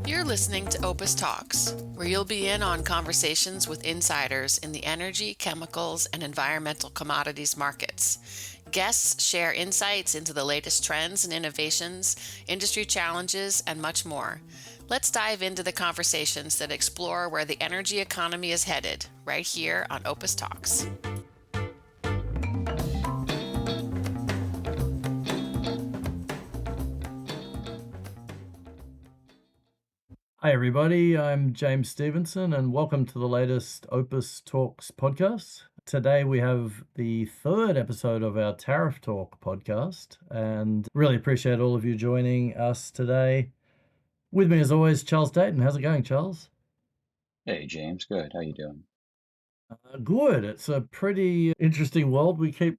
You're listening to OPIS Talks, where you'll be in on conversations with insiders in the energy, chemicals, and environmental commodities markets. Guests share insights into the latest trends and innovations, industry challenges, and much more. Let's dive into the conversations that explore where the energy economy is headed, right here on OPIS Talks. Hi, everybody. I'm James Stevenson, and welcome to the latest Opus Talks podcast. Today, we have the third episode of our Tariff Talk podcast, and really appreciate all of you joining us today. With me, as always, Charles Dayton. How's it going, Charles? Hey James, good. How you doing? Good. It's a pretty interesting world we keep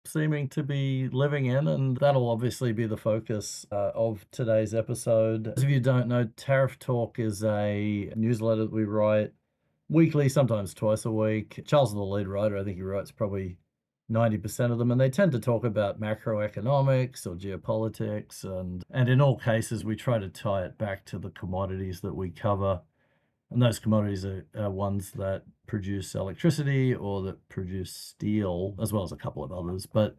seeming to be living in, and that'll obviously be the focus of today's episode. As if you don't know, Tariff Talk is a newsletter that we write weekly, sometimes twice a week. Charles is the lead writer. I think he writes probably 90% of them, and they tend to talk about macroeconomics or geopolitics, and in all cases, we try to tie it back to the commodities that we cover. And those commodities are ones that produce electricity or that produce steel, as well as a couple of others. But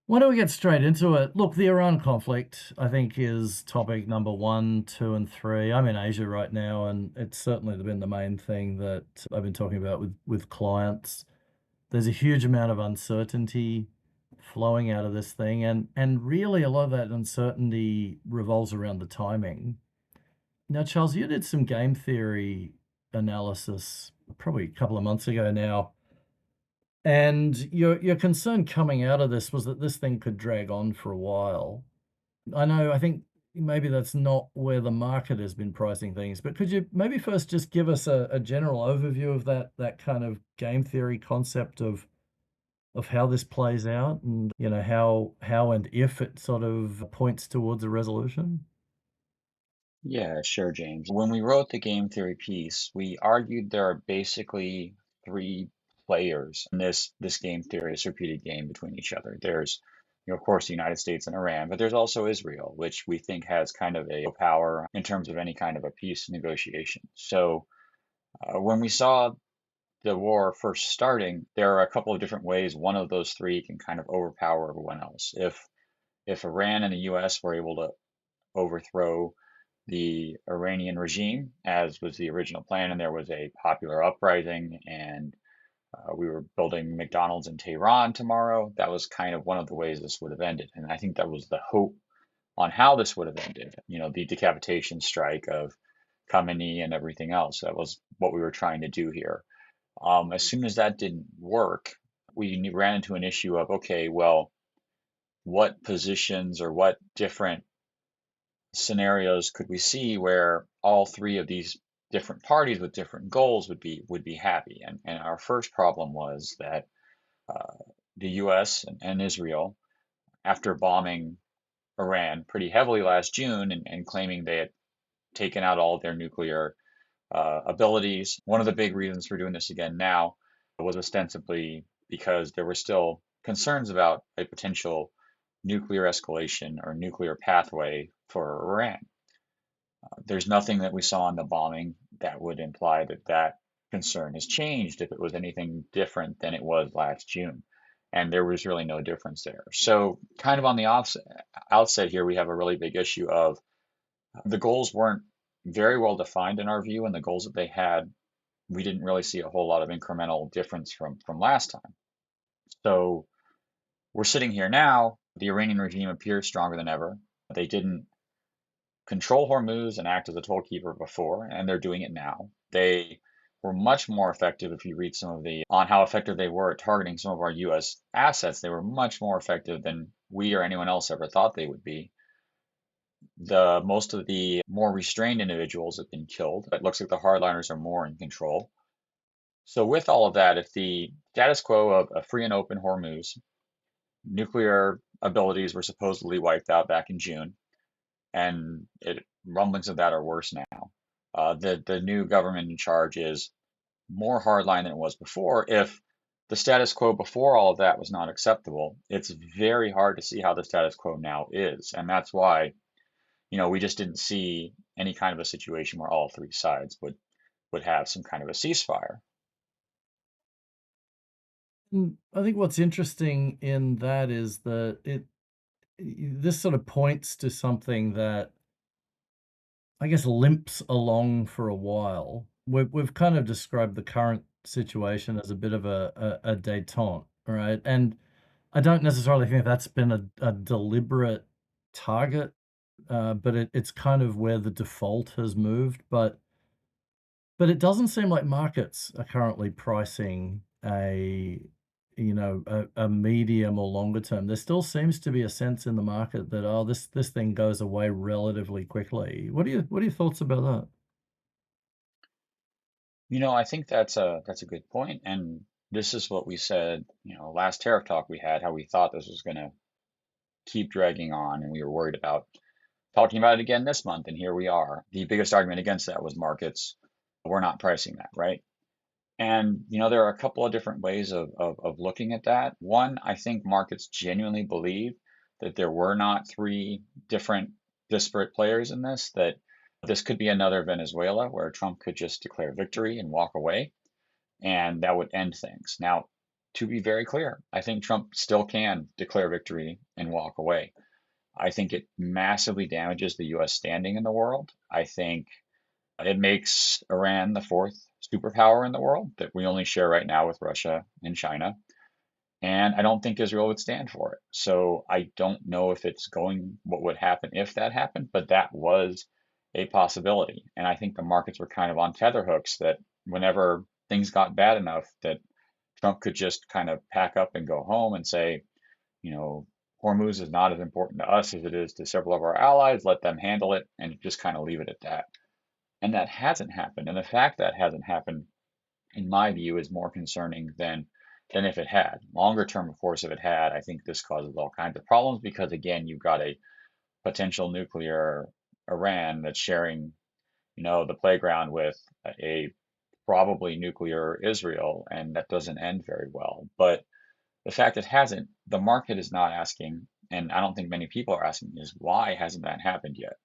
why don't we get straight into it? Look, the Iran conflict, I think, is topic number 1, 2, and 3. I'm in Asia right now, and it's certainly been the main thing that I've been talking about with clients. There's a huge amount of uncertainty flowing out of this thing, and really a lot of that uncertainty revolves around the timing. Now, Charles, you did some game theory analysis probably a couple of months ago now, and your concern coming out of this was that this thing could drag on for a while. I think maybe that's not where the market has been pricing things, but could you maybe first just give us a general overview of that kind of game theory concept of how this plays out and how and if it sort of points towards a resolution? Yeah, sure, James. When we wrote the game theory piece, we argued there are basically three players in this game theory, this repeated game between each other. There's, of course, the United States and Iran, but there's also Israel, which we think has kind of a power in terms of any kind of a peace negotiation. So when we saw the war first starting, there are a couple of different ways one of those three can kind of overpower everyone else. If Iran and the US were able to overthrow the Iranian regime, as was the original plan, and there was a popular uprising, and we were building McDonald's in Tehran tomorrow. That was kind of one of the ways this would have ended. And I think that was the hope on how this would have ended. The decapitation strike of Khamenei and everything else. That was what we were trying to do here. As soon as that didn't work, we ran into an issue of, okay, well, what positions or what different scenarios could we see where all three of these different parties with different goals would be happy? And our first problem was that uh, the U.S. and Israel, after bombing Iran pretty heavily last June and claiming they had taken out all of their nuclear abilities, one of the big reasons for doing this again now was ostensibly because there were still concerns about a potential nuclear escalation or nuclear pathway for Iran. There's nothing that we saw in the bombing that would imply that that concern has changed if it was anything different than it was last June. And there was really no difference there. So, kind of on the outset here, we have a really big issue of the goals weren't very well defined in our view, and the goals that they had, we didn't really see a whole lot of incremental difference from last time. So, we're sitting here now. The Iranian regime appears stronger than ever. They didn't control Hormuz and act as a tollkeeper before, and they're doing it now. They were much more effective if you read some of on how effective they were at targeting some of our U.S. assets. They were much more effective than we or anyone else ever thought they would be. Most of the more restrained individuals have been killed. It looks like the hardliners are more in control. So with all of that, if the status quo of a free and open Hormuz, nuclear abilities were supposedly wiped out back in June, and rumblings of that are worse now. The new government in charge is more hardline than it was before. If the status quo before all of that was not acceptable, it's very hard to see how the status quo now is, and that's why we just didn't see any kind of a situation where all three sides would have some kind of a ceasefire. I think what's interesting in that is that this sort of points to something that I guess limps along for a while. We've kind of described the current situation as a bit of a détente, right? And I don't necessarily think that's been a deliberate target, but it's kind of where the default has moved. But it doesn't seem like markets are currently pricing a medium or longer term. There still seems to be a sense in the market that, oh, this thing goes away relatively quickly. What are your thoughts about that? I think that's a good point, and this is what we said, last tariff talk we had, how we thought this was going to keep dragging on, and we were worried about talking about it again this month, and here we are. The biggest argument against that was markets were not pricing that, right? And there are a couple of different ways of looking at that. One, I think markets genuinely believe that there were not three different disparate players in this, that this could be another Venezuela where Trump could just declare victory and walk away, and that would end things. Now, to be very clear, I think Trump still can declare victory and walk away. I think it massively damages the US standing in the world. I think it makes Iran the fourth superpower in the world that we only share right now with Russia and China. And I don't think Israel would stand for it. So I don't know if it's going, what would happen if that happened, but that was a possibility. And I think the markets were kind of on tetherhooks that whenever things got bad enough that Trump could just kind of pack up and go home and say, you know, Hormuz is not as important to us as it is to several of our allies. Let them handle it and just kind of leave it at that. And that hasn't happened. And the fact that hasn't happened, in my view, is more concerning than if it had. Longer term, of course, if it had, I think this causes all kinds of problems because again, you've got a potential nuclear Iran that's sharing, the playground with a probably nuclear Israel, and that doesn't end very well. But the fact it hasn't, the market is not asking, and I don't think many people are asking, is why hasn't that happened yet?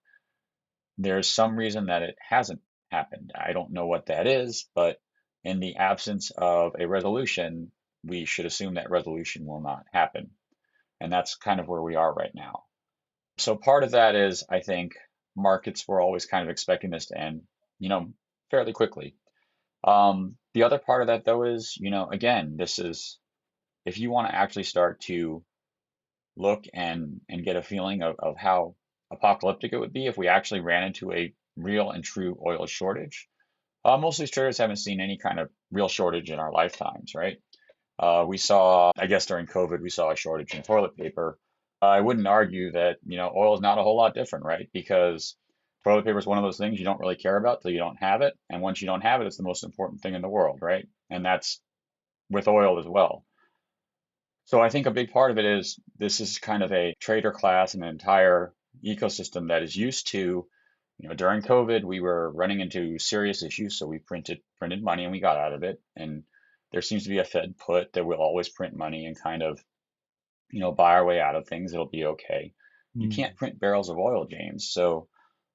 There's some reason that it hasn't happened. I don't know what that is, but in the absence of a resolution, we should assume that resolution will not happen. And that's kind of where we are right now. So part of that is, I think, markets were always kind of expecting this to end, fairly quickly. The other part of that, though, is, again, this is if you want to actually start to look and get a feeling of how apocalyptic it would be if we actually ran into a real and true oil shortage. Most of these traders haven't seen any kind of real shortage in our lifetimes, right? We saw, I guess during COVID, we saw a shortage in toilet paper. I wouldn't argue that, oil is not a whole lot different, right? Because toilet paper is one of those things you don't really care about till you don't have it. And once you don't have it, it's the most important thing in the world, right? And that's with oil as well. So I think a big part of it is this is kind of a trader class and an entire ecosystem that is used to, during COVID, we were running into serious issues, so we printed money and we got out of it. And there seems to be a Fed put that will always print money and kind of, buy our way out of things. It'll be okay. You Mm. can't print barrels of oil, James. So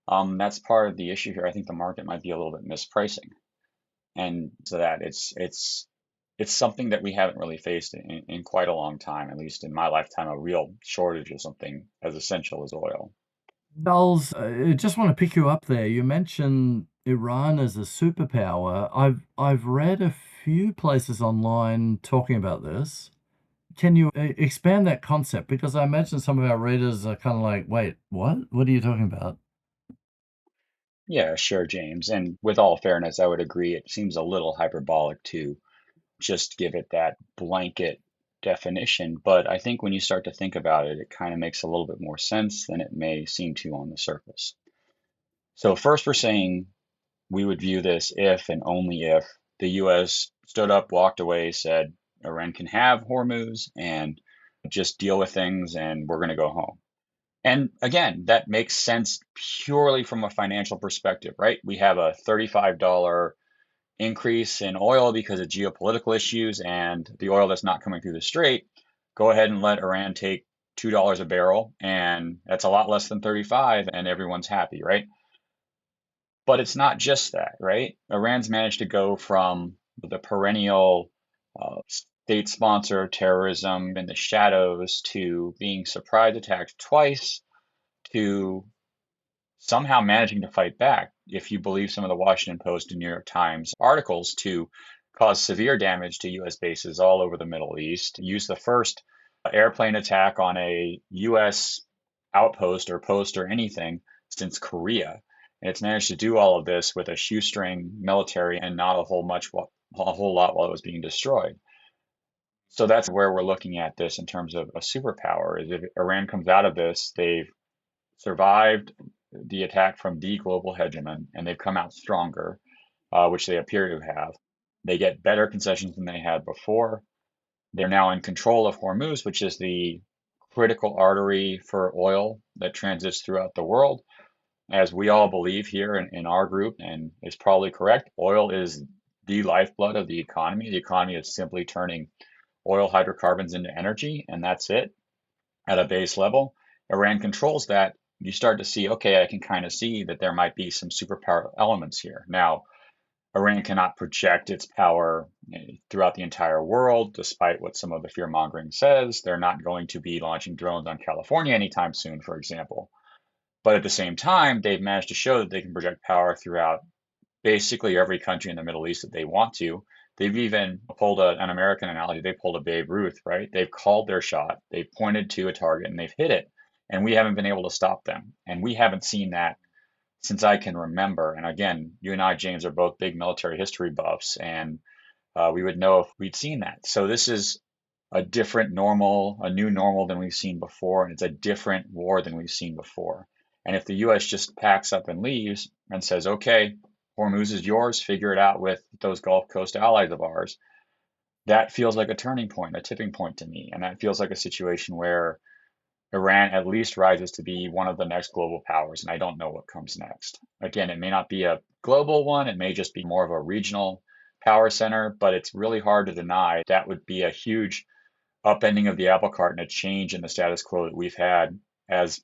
that's part of the issue here. I think the market might be a little bit mispricing, and so that it's something that we haven't really faced in quite a long time, at least in my lifetime, a real shortage of something as essential as oil. Charles, I just want to pick you up there. You mentioned Iran as a superpower. I've read a few places online talking about this. Can you expand that concept? Because I imagine some of our readers are kind of like, wait, what? What are you talking about? Yeah, sure, James. And with all fairness, I would agree it seems a little hyperbolic to just give it that blanket definition. But I think when you start to think about it, it kind of makes a little bit more sense than it may seem to on the surface. So, first, we're saying we would view this if and only if the US stood up, walked away, said Iran can have Hormuz and just deal with things and we're going to go home. And again, that makes sense purely from a financial perspective, right? We have a $35 increase in oil because of geopolitical issues and the oil that's not coming through the strait. Go ahead and let Iran take $2 a barrel, and that's a lot less than 35, and everyone's happy, right? But it's not just that, right? Iran's managed to go from the perennial state sponsor of terrorism in the shadows to being surprise attacked twice to somehow managing to fight back, if you believe some of the Washington Post and New York Times articles, to cause severe damage to U.S. bases all over the Middle East, use the first airplane attack on a U.S. outpost or post or anything since Korea. And it's managed to do all of this with a shoestring military and not a whole lot while it was being destroyed. So that's where we're looking at this in terms of a superpower. Is if Iran comes out of this, they've survived the attack from the global hegemon, and they've come out stronger, which they appear to have. They get better concessions than they had before. They're now in control of Hormuz, which is the critical artery for oil that transits throughout the world. As we all believe here in our group, and is probably correct, oil is the lifeblood of the economy. The economy is simply turning oil hydrocarbons into energy, and that's it at a base level. Iran controls that. You start to see, okay, I can kind of see that there might be some superpower elements here. Now, Iran cannot project its power throughout the entire world, despite what some of the fear mongering says. They're not going to be launching drones on California anytime soon, for example. But at the same time, they've managed to show that they can project power throughout basically every country in the Middle East that they want to. They've even pulled an American analogy. They pulled a Babe Ruth, right? They've called their shot. They've pointed to a target and they've hit it. And we haven't been able to stop them. And we haven't seen that since I can remember. And again, you and I, James, are both big military history buffs, and we would know if we'd seen that. So this is a different normal, a new normal than we've seen before, and it's a different war than we've seen before. And if the US just packs up and leaves and says, okay, Hormuz is yours, figure it out with those Gulf Coast allies of ours, that feels like a turning point, a tipping point to me. And that feels like a situation where Iran at least rises to be one of the next global powers, and I don't know what comes next. Again, it may not be a global one, it may just be more of a regional power center, but it's really hard to deny that would be a huge upending of the apple cart and a change in the status quo that we've had as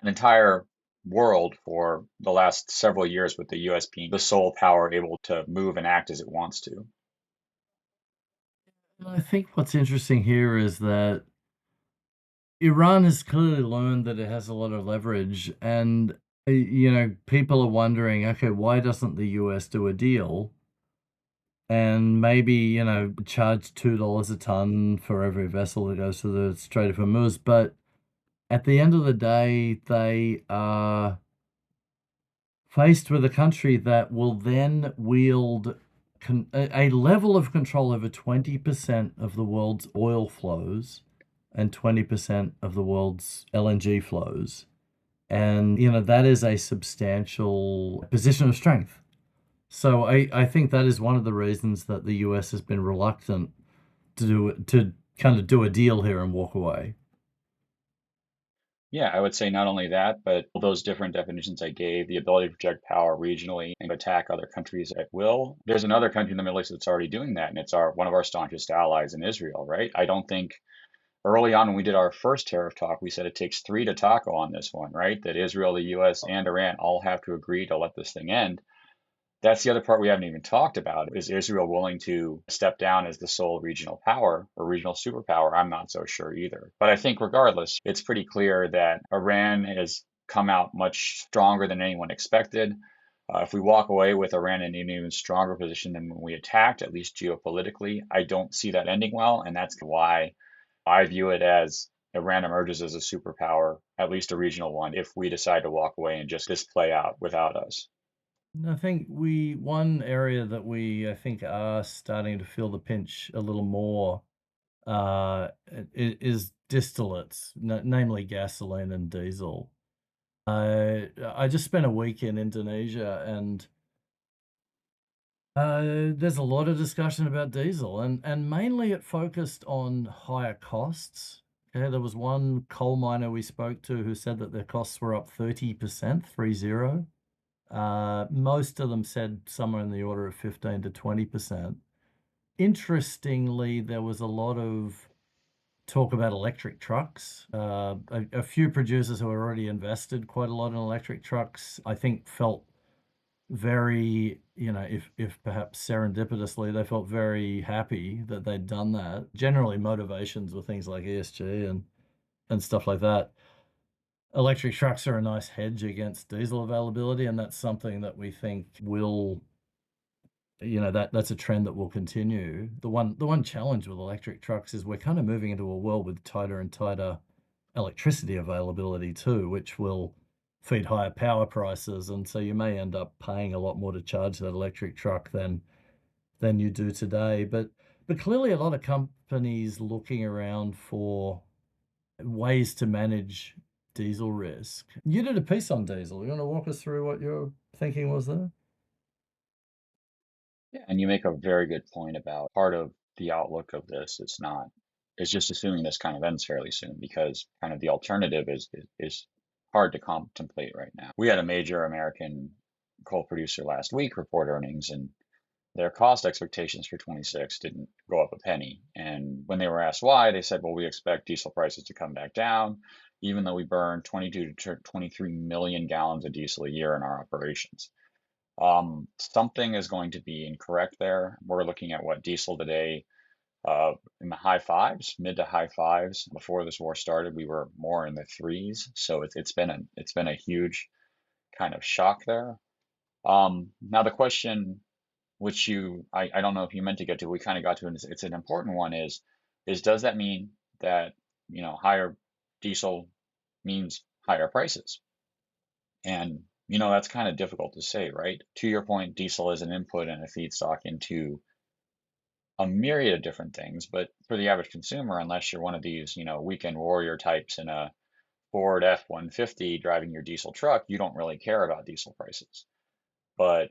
an entire world for the last several years, with the US being the sole power able to move and act as it wants to. I think what's interesting here is that Iran has clearly learned that it has a lot of leverage, and people are wondering, okay, why doesn't the US do a deal and maybe charge $2 a ton for every vessel that goes to the Strait of Hormuz? But at the end of the day, they are faced with a country that will then wield a level of control over 20% of the world's oil flows and 20% of the world's LNG flows. And, that is a substantial position of strength. So I think that is one of the reasons that the US has been reluctant to kind of do a deal here and walk away. Yeah, I would say not only that, but those different definitions I gave, the ability to project power regionally and attack other countries at will. There's another country in the Middle East that's already doing that, and it's one of our staunchest allies in Israel, right? I don't think early on when we did our first tariff talk, we said it takes three to tackle on this one, right? That Israel, the US, and Iran all have to agree to let this thing end. That's the other part we haven't even talked about. Is Israel willing to step down as the sole regional power or regional superpower? I'm not so sure either. But I think regardless, it's pretty clear that Iran has come out much stronger than anyone expected. If we walk away with Iran in an even stronger position than when we attacked, at least geopolitically, I don't see that ending well. And that's why I view it as Iran emerges as a superpower, at least a regional one, if we decide to walk away and just this play out without us. I think one area that I think are starting to feel the pinch a little more is distillates, namely gasoline and diesel. I just spent a week in Indonesia, and there's a lot of discussion about diesel, and mainly it focused on higher costs. Okay, there was one coal miner we spoke to who said that their costs were up 30%, 30. Most of them said somewhere in the order of 15 to 20%. Interestingly, there was a lot of talk about electric trucks. A few producers who are already invested quite a lot in electric trucks, I think felt very, if perhaps serendipitously, they felt very happy that they'd done that. Generally, motivations were things like ESG and stuff like that. Electric trucks are a nice hedge against diesel availability, and that's something that we think will, that's a trend that will continue. The one challenge with electric trucks is we're kind of moving into a world with tighter and tighter electricity availability too, which will feed higher power prices, and so you may end up paying a lot more to charge that electric truck than you do today. But clearly a lot of companies looking around for ways to manage diesel risk. You did a piece on diesel. You want to walk us through what your thinking was there? Yeah, and you make a very good point about part of the outlook of this. It's just assuming this kind of ends fairly soon because kind of the alternative is hard to contemplate right now. We had a major American coal producer last week report earnings, and their cost expectations for 26 didn't go up a penny. And when they were asked why, they said, well, we expect diesel prices to come back down, even though we burn 22 to 23 million gallons of diesel a year in our operations. Something is going to be incorrect there. We're looking at what diesel today, in the high fives, mid to high fives. Before this war started, we were more in the threes. So it's been a huge kind of shock there. Now the question, which I don't know if you meant to get to, we kind of got to, and it's an important one is does that mean that, higher diesel means higher prices? And, that's kind of difficult to say, right? To your point, diesel is an input and a feedstock into a myriad of different things. But for the average consumer, unless you're one of these, weekend warrior types in a Ford F-150 driving your diesel truck, you don't really care about diesel prices. But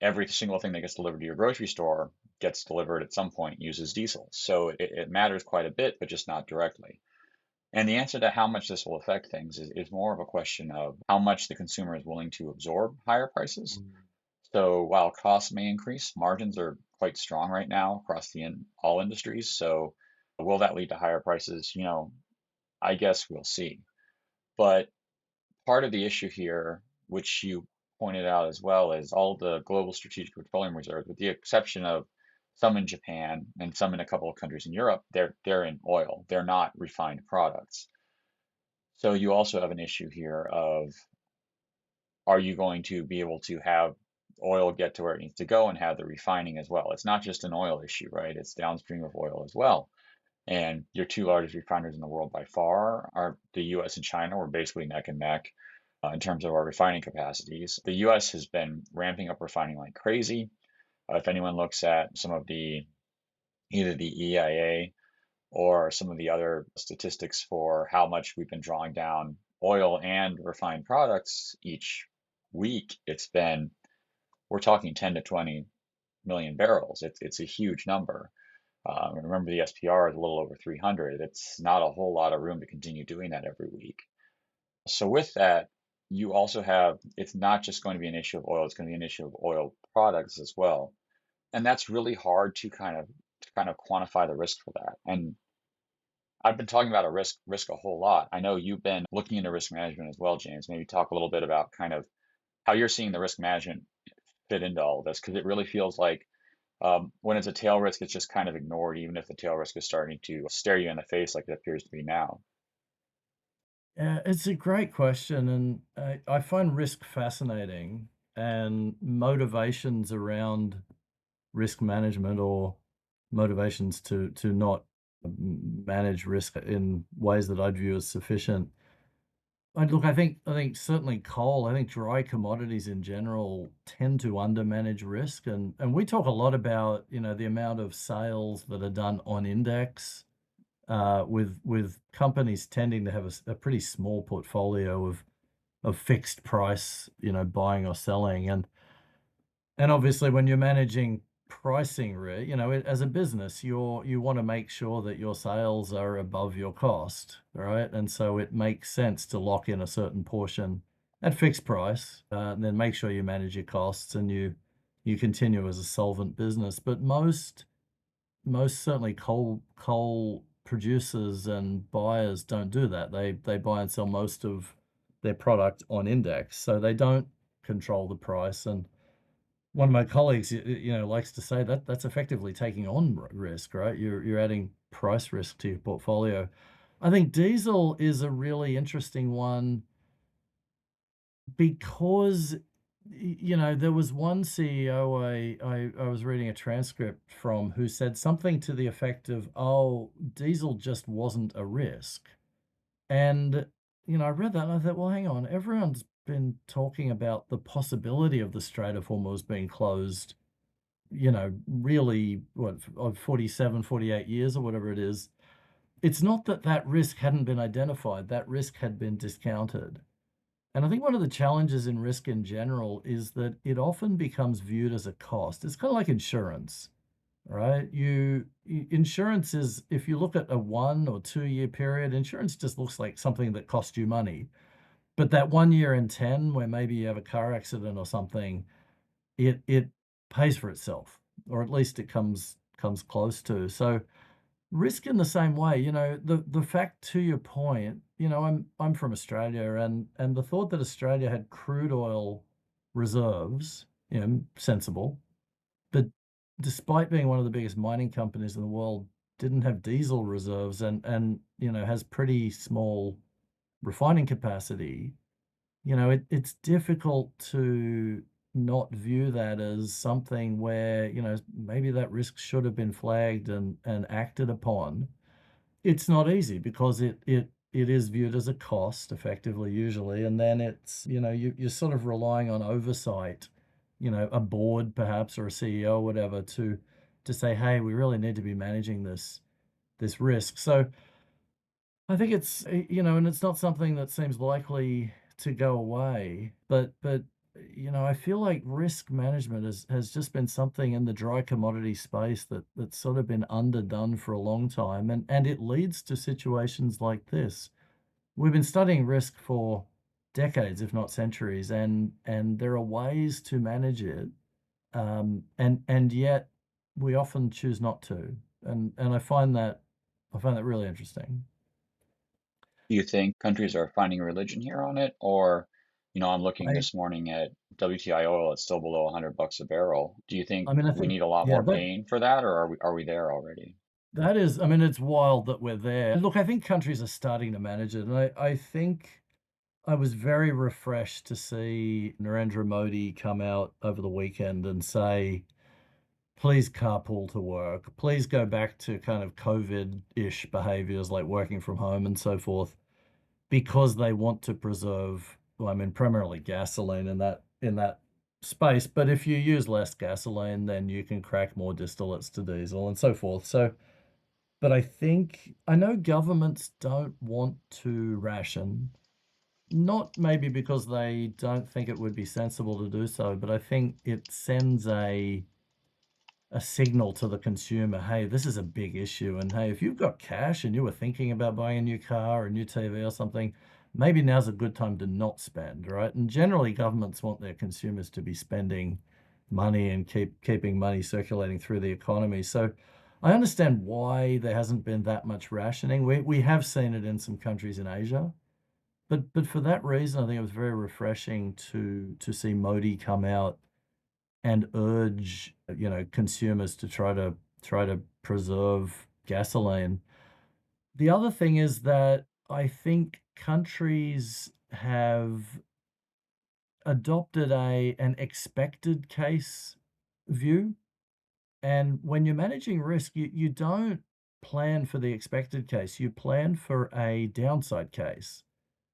every single thing that gets delivered to your grocery store gets delivered at some point uses diesel. So it matters quite a bit, but just not directly. And the answer to how much this will affect things is more of a question of how much the consumer is willing to absorb higher prices. So while costs may increase, margins are quite strong right now across all industries. So will that lead to higher prices? I guess we'll see. But part of the issue here, which you pointed out as well, is all the global strategic petroleum reserves, with the exception of some in Japan and some in a couple of countries in Europe, they're in oil. They're not refined products. So you also have an issue here of, are you going to be able to have oil get to where it needs to go and have the refining as well? It's not just an oil issue, right? It's downstream of oil as well. And your two largest refiners in the world by far are the US and China. We're basically neck and neck in terms of our refining capacities. The US has been ramping up refining like crazy. If anyone looks at some of either the EIA or some of the other statistics for how much we've been drawing down oil and refined products each week, we're talking 10 to 20 million barrels. It's a huge number. Remember, the SPR is a little over 300. It's not a whole lot of room to continue doing that every week. So with that, you also have, it's not just going to be an issue of oil, it's going to be an issue of oil products as well. And that's really hard to kind of quantify the risk for that. And I've been talking about a risk a whole lot. I know you've been looking into risk management as well, James. Maybe talk a little bit about kind of how you're seeing the risk management fit into all of this, because it really feels like when it's a tail risk, it's just kind of ignored, even if the tail risk is starting to stare you in the face like it appears to be now. Yeah, it's a great question, and I find risk fascinating, and motivations around risk management or motivations to not manage risk in ways that I'd view as sufficient. I think certainly coal, I think dry commodities in general tend to undermanage risk, and we talk a lot about, the amount of sales that are done on index, with companies tending to have a pretty small portfolio of fixed price, buying or selling. And obviously when you're managing pricing as a business, you want to make sure that your sales are above your cost, right? And so it makes sense to lock in a certain portion at fixed price, and then make sure you manage your costs and you continue as a solvent business. But most certainly coal producers and buyers don't do that. They buy and sell most of their product on index, so they don't control the price. And one of my colleagues, likes to say that that's effectively taking on risk, right? You're adding price risk to your portfolio. I think diesel is a really interesting one because there was one CEO I was reading a transcript from who said something to the effect of, "Oh, diesel just wasn't a risk." And I read that and I thought, well, hang on, everyone's been talking about the possibility of the Strait of Hormuz being closed, really, what, of 47, 48 years or whatever it is. It's not that that risk hadn't been identified, that risk had been discounted. And I think one of the challenges in risk in general is that it often becomes viewed as a cost. It's kind of like insurance, right? Insurance is, if you look at a 1 or 2 year period, insurance just looks like something that costs you money. But that 1 year in 10, where maybe you have a car accident or something, it pays for itself, or at least it comes close to. So risk in the same way, the fact, to your point, I'm from Australia, and the thought that Australia had crude oil reserves, sensible, but despite being one of the biggest mining companies in the world, didn't have diesel reserves and has pretty small refining capacity. It's difficult to not view that as something where, maybe that risk should have been flagged and acted upon. It's not easy because it is viewed as a cost effectively usually, and then it's, you're sort of relying on oversight, a board perhaps or a CEO or whatever to say, hey, we really need to be managing this risk. So I think it's, and it's not something that seems likely to go away, but I feel like risk management has just been something in the dry commodity space that's sort of been underdone for a long time, and it leads to situations like this. We've been studying risk for decades, if not centuries, and there are ways to manage it, and yet we often choose not to, and I find that really interesting. Do you think countries are finding a religion here on it? Or, I'm looking I this morning at WTI oil, it's still below $100 a barrel. Do you think I mean, I we think, need a lot yeah, more that pain for that, or are we there already? that is, I mean, it's wild that we're there. Look, I think countries are starting to manage it, and I think I was very refreshed to see Narendra Modi come out over the weekend and say, please carpool to work, please go back to kind of COVID-ish behaviors like working from home and so forth, because they want to preserve, well, I mean, primarily gasoline in that space. But if you use less gasoline, then you can crack more distillates to diesel and so forth. So, but I know governments don't want to ration, not maybe because they don't think it would be sensible to do so, but I think it sends a signal to the consumer, hey, this is a big issue. And hey, if you've got cash and you were thinking about buying a new car or a new TV or something, maybe now's a good time to not spend, right? And generally, governments want their consumers to be spending money and keeping money circulating through the economy. So I understand why there hasn't been that much rationing. We have seen it in some countries in Asia. But for that reason, I think it was very refreshing to see Modi come out and urge, consumers to try to preserve gasoline. The other thing is that I think countries have adopted an expected case view. And when you're managing risk, you don't plan for the expected case, you plan for a downside case.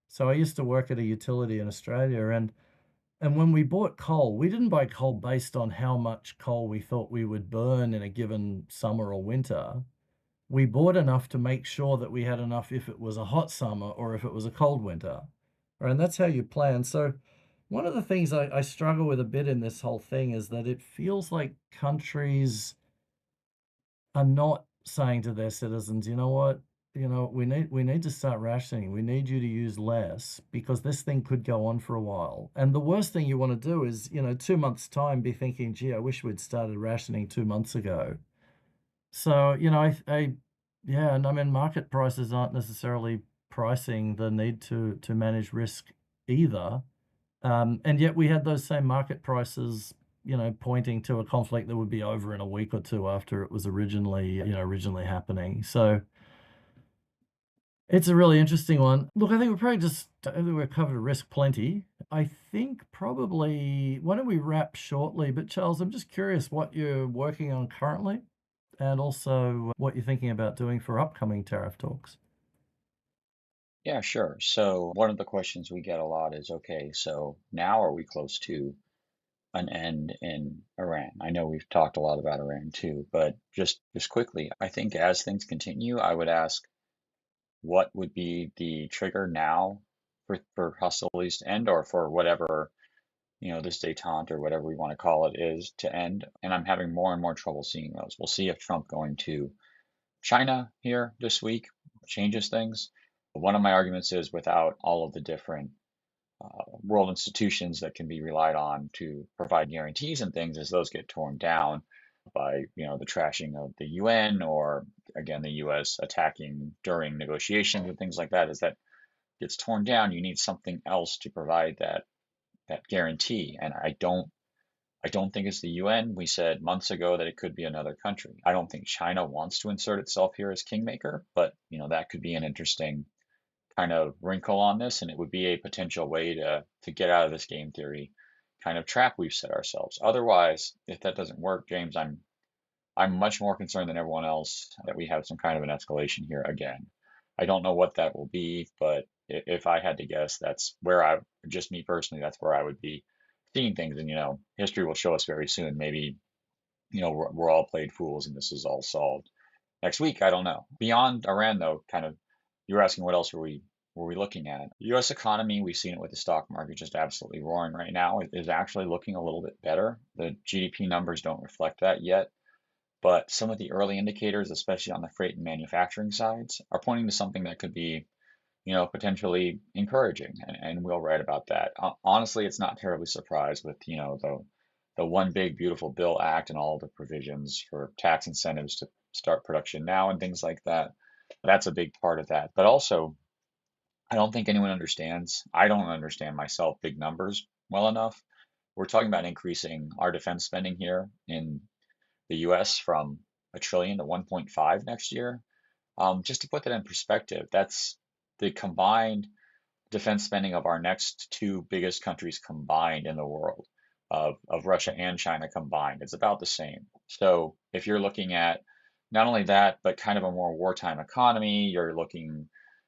So I used to work at a utility in Australia, and when we bought coal, we didn't buy coal based on how much coal we thought we would burn in a given summer or winter. We bought enough to make sure that we had enough if it was a hot summer or if it was a cold winter. Right, and that's how you plan. So one of the things I struggle with a bit in this whole thing is that it feels like countries are not saying to their citizens, you know what, we need to start rationing. We need you to use less because this thing could go on for a while. And the worst thing you want to do is, 2 months' time, be thinking, gee, I wish we'd started rationing 2 months ago. So, Yeah, and I mean, market prices aren't necessarily pricing the need to manage risk either. And yet we had those same market prices, pointing to a conflict that would be over in a week or two after it was originally happening. So it's a really interesting one. Look, I think we've covered risk plenty. I think probably, why don't we wrap shortly? But Charles, I'm just curious what you're working on currently and also what you're thinking about doing for upcoming tariff talks. Yeah, sure. So one of the questions we get a lot is, okay, so now are we close to an end in Iran? I know we've talked a lot about Iran too, but just quickly, I think as things continue, I would ask what would be the trigger now for hostilities to end or for whatever, this detente or whatever we want to call it is to end. And I'm having more and more trouble seeing those. We'll see if Trump going to China here this week changes things. One of my arguments is without all of the different world institutions that can be relied on to provide guarantees and things, as those get torn down by the trashing of the UN or again the US attacking during negotiations and things like that, as that gets torn down, you need something else to provide that guarantee. And I don't think it's the UN. We said months ago that it could be another country. I don't think China wants to insert itself here as kingmaker, but that could be an interesting kind of wrinkle on this, and it would be a potential way to get out of this game theory kind of trap we've set ourselves. Otherwise, if that doesn't work, James, I'm much more concerned than everyone else that we have some kind of an escalation here again. I don't know what that will be, but if I had to guess, that's where just me personally, that's where I would be seeing things. And history will show us very soon. Maybe we're all played fools, and this is all solved next week. I don't know. Beyond Iran, though, kind of, you were asking what else were we looking at? The U.S. economy, we've seen it with the stock market just absolutely roaring right now. It is actually looking a little bit better. The GDP numbers don't reflect that yet, but some of the early indicators, especially on the freight and manufacturing sides, are pointing to something that could be, potentially encouraging, and we'll write about that. Honestly, it's not terribly surprised with, the One Big Beautiful Bill Act and all the provisions for tax incentives to start production now and things like that. That's a big part of that. But also, I don't think anyone understands. I don't understand myself big numbers well enough. We're talking about increasing our defense spending here in the US from a trillion to 1.5 next year. Just to put that in perspective, that's the combined defense spending of our next two biggest countries combined in the world, of Russia and China combined. It's about the same. So if you're looking at not only that, but kind of a more wartime economy, you're looking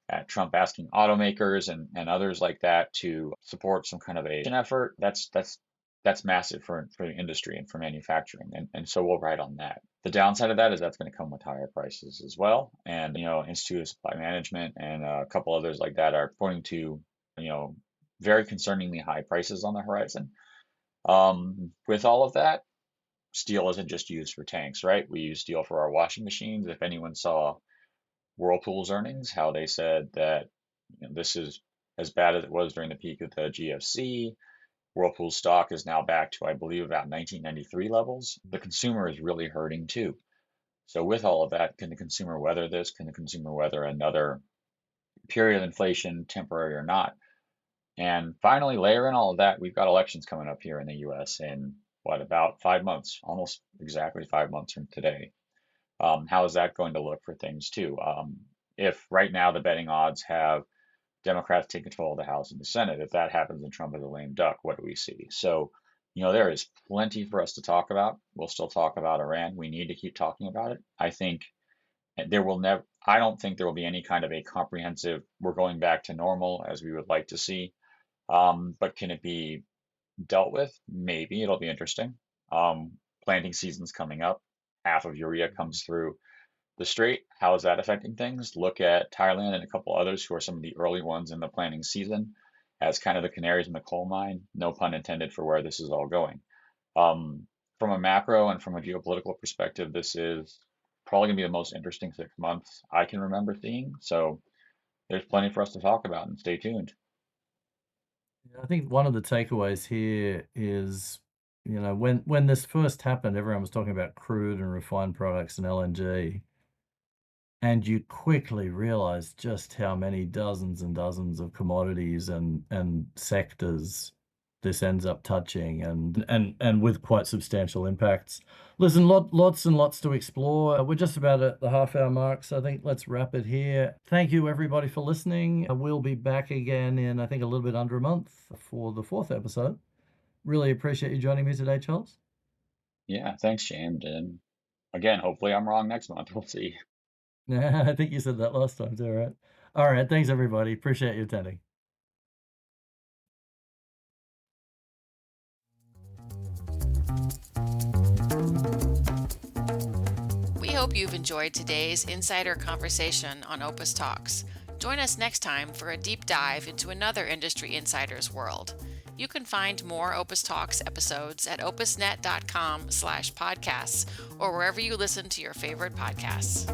at Trump asking automakers and others like that to support some kind of a effort. That's massive for the industry and for manufacturing. And so we'll ride on that. The downside of that is that's going to come with higher prices as well. And, Institute of Supply Management and a couple others like that are pointing to, you know, very concerningly high prices on the horizon. With all of that, steel isn't just used for tanks, right? We use steel for our washing machines. If anyone saw Whirlpool's earnings, how they said that this is as bad as it was during the peak of the GFC. Whirlpool's stock is now back to, I believe, about 1993 levels. The consumer is really hurting too. So with all of that, can the consumer weather this? Can the consumer weather another period of inflation, temporary or not? And finally, layer in all of that, we've got elections coming up here in the US in what, about 5 months, almost exactly 5 months from today. How is that going to look for things too? If right now the betting odds have Democrats take control of the House and the Senate, if that happens and Trump is a lame duck, what do we see? So, there is plenty for us to talk about. We'll still talk about Iran. We need to keep talking about it. I don't think there will be any kind of a comprehensive, we're going back to normal as we would like to see. But can it be dealt with? Maybe it'll be interesting. Planting season's coming up. Half of urea comes through the strait. How is that affecting things? Look at Thailand and a couple others who are some of the early ones in the planting season as kind of the canaries in the coal mine. No pun intended for where this is all going. From a macro and from a geopolitical perspective, this is probably going to be the most interesting 6 months I can remember seeing. So there's plenty for us to talk about, and stay tuned. Yeah, I think one of the takeaways here is, when this first happened, everyone was talking about crude and refined products and LNG. and you quickly realize just how many dozens and dozens of commodities and sectors this ends up touching, and with quite substantial impacts. Listen, lots and lots to explore. We're just about at the half-hour mark, so I think let's wrap it here. Thank you, everybody, for listening. We'll be back again in, I think, a little bit under a month for the 4th episode. Really appreciate you joining me today, Charles. Yeah, thanks, James. And again, hopefully I'm wrong next month. We'll see. Yeah, I think you said that last time too, right? All right, thanks, everybody. Appreciate you attending. We hope you've enjoyed today's insider conversation on Opus Talks. Join us next time for a deep dive into another industry insider's world. You can find more Opus Talks episodes at opusnet.com/podcasts or wherever you listen to your favorite podcasts.